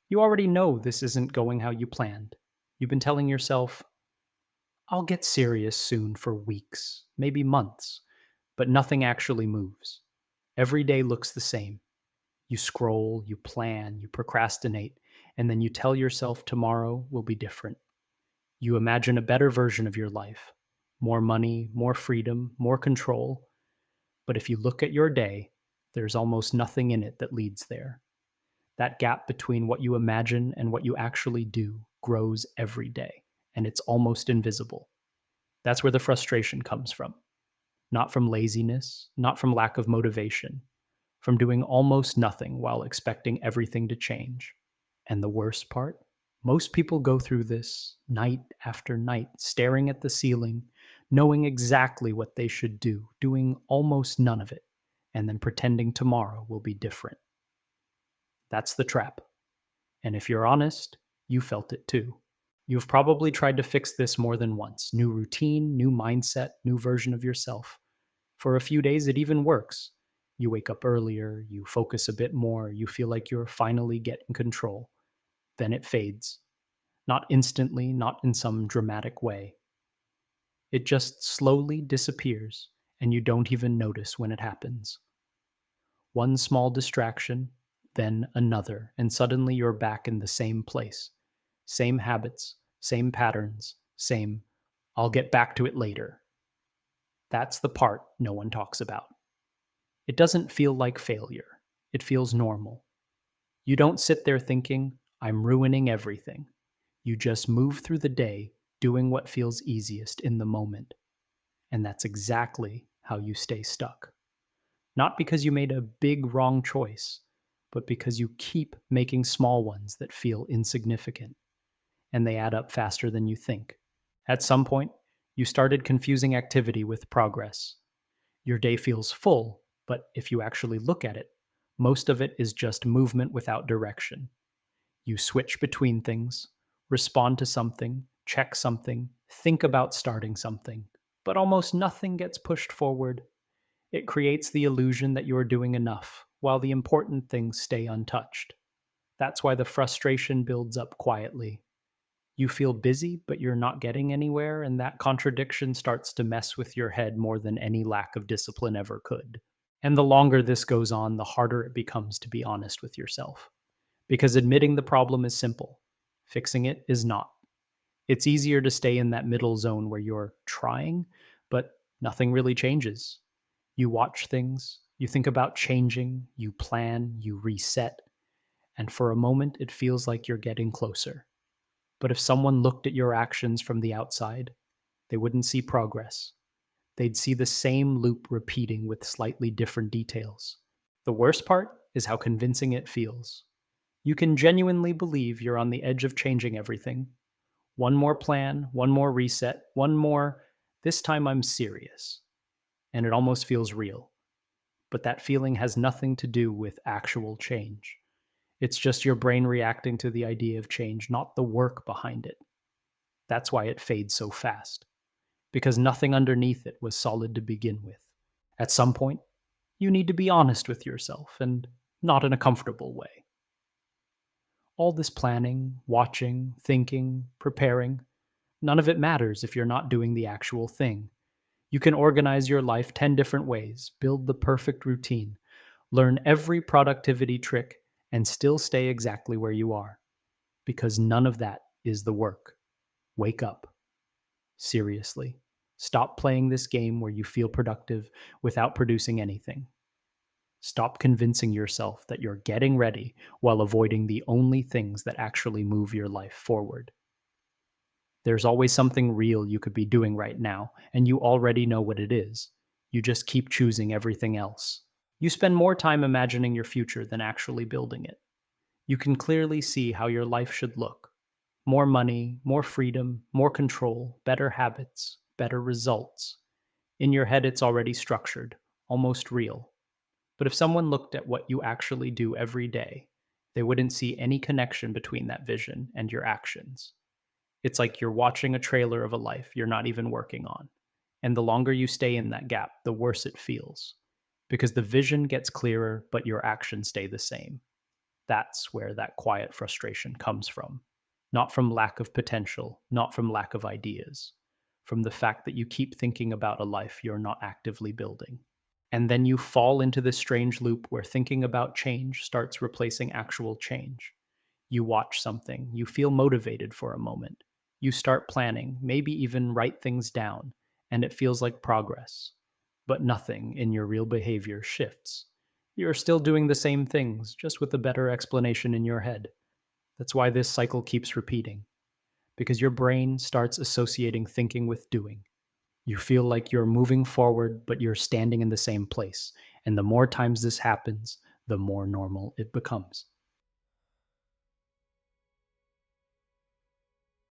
You already know this isn't going how you planned. You've been telling yourself, I'll get serious soon for weeks, maybe months, but nothing actually moves. Every day looks the same. You scroll, you plan, you procrastinate, and then you tell yourself tomorrow will be different. You imagine a better version of your life, more money, more freedom, more control. But if you look at your day, there's almost nothing in it that leads there. That gap between what you imagine and what you actually do grows every day, and it's almost invisible. That's where the frustration comes from. Not from laziness, not from lack of motivation, from doing almost nothing while expecting everything to change. And the worst part? Most people go through this night after night, staring at the ceiling, knowing exactly what they should do, doing almost none of it, and then pretending tomorrow will be different. That's the trap. And if you're honest, you felt it too. You've probably tried to fix this more than once. New routine, new mindset, new version of yourself. For a few days, it even works. You wake up earlier, you focus a bit more, you feel like you're finally getting control. Then it fades. Not instantly, not in some dramatic way. It just slowly disappears, and you don't even notice when it happens. One small distraction, then another, and suddenly you're back in the same place. Same habits, same patterns, same, I'll get back to it later. That's the part no one talks about. It doesn't feel like failure. It feels normal. You don't sit there thinking, I'm ruining everything. You just move through the day doing what feels easiest in the moment. And that's exactly how you stay stuck. Not because you made a big wrong choice, but because you keep making small ones that feel insignificant, and they add up faster than you think. At some point, you started confusing activity with progress. Your day feels full, but if you actually look at it, most of it is just movement without direction. You switch between things, respond to something, check something, think about starting something, but almost nothing gets pushed forward. It creates the illusion that you are doing enough, while the important things stay untouched. That's why the frustration builds up quietly. You feel busy, but you're not getting anywhere, and that contradiction starts to mess with your head more than any lack of discipline ever could. And the longer this goes on, the harder it becomes to be honest with yourself. Because admitting the problem is simple, fixing it is not. It's easier to stay in that middle zone where you're trying, but nothing really changes. You watch things, you think about changing, you plan, you reset, and for a moment it feels like you're getting closer. But if someone looked at your actions from the outside, they wouldn't see progress. They'd see the same loop repeating with slightly different details. The worst part is how convincing it feels. You can genuinely believe you're on the edge of changing everything. One more plan, one more reset, one more, this time I'm serious. And it almost feels real. But that feeling has nothing to do with actual change. It's just your brain reacting to the idea of change, not the work behind it. That's why it fades so fast, because nothing underneath it was solid to begin with. At some point, you need to be honest with yourself, and not in a comfortable way. All this planning, watching, thinking, preparing, none of it matters if you're not doing the actual thing. You can organize your life 10 different ways, build the perfect routine, learn every productivity trick, and still stay exactly where you are. Because none of that is the work. Wake up. Seriously. Stop playing this game where you feel productive without producing anything. Stop convincing yourself that you're getting ready while avoiding the only things that actually move your life forward. There's always something real you could be doing right now, and you already know what it is. You just keep choosing everything else. You spend more time imagining your future than actually building it. You can clearly see how your life should look: more money, more freedom, more control, better habits, better results. In your head, it's already structured, almost real. But if someone looked at what you actually do every day, they wouldn't see any connection between that vision and your actions. It's like you're watching a trailer of a life you're not even working on. And the longer you stay in that gap, the worse it feels. Because the vision gets clearer, but your actions stay the same. That's where that quiet frustration comes from. Not from lack of potential, not from lack of ideas, from the fact that you keep thinking about a life you're not actively building. And then you fall into this strange loop where thinking about change starts replacing actual change. You watch something, you feel motivated for a moment. You start planning, maybe even write things down, and it feels like progress. But nothing in your real behavior shifts. You're still doing the same things, just with a better explanation in your head. That's why this cycle keeps repeating, because your brain starts associating thinking with doing. You feel like you're moving forward, but you're standing in the same place. And the more times this happens, the more normal it becomes.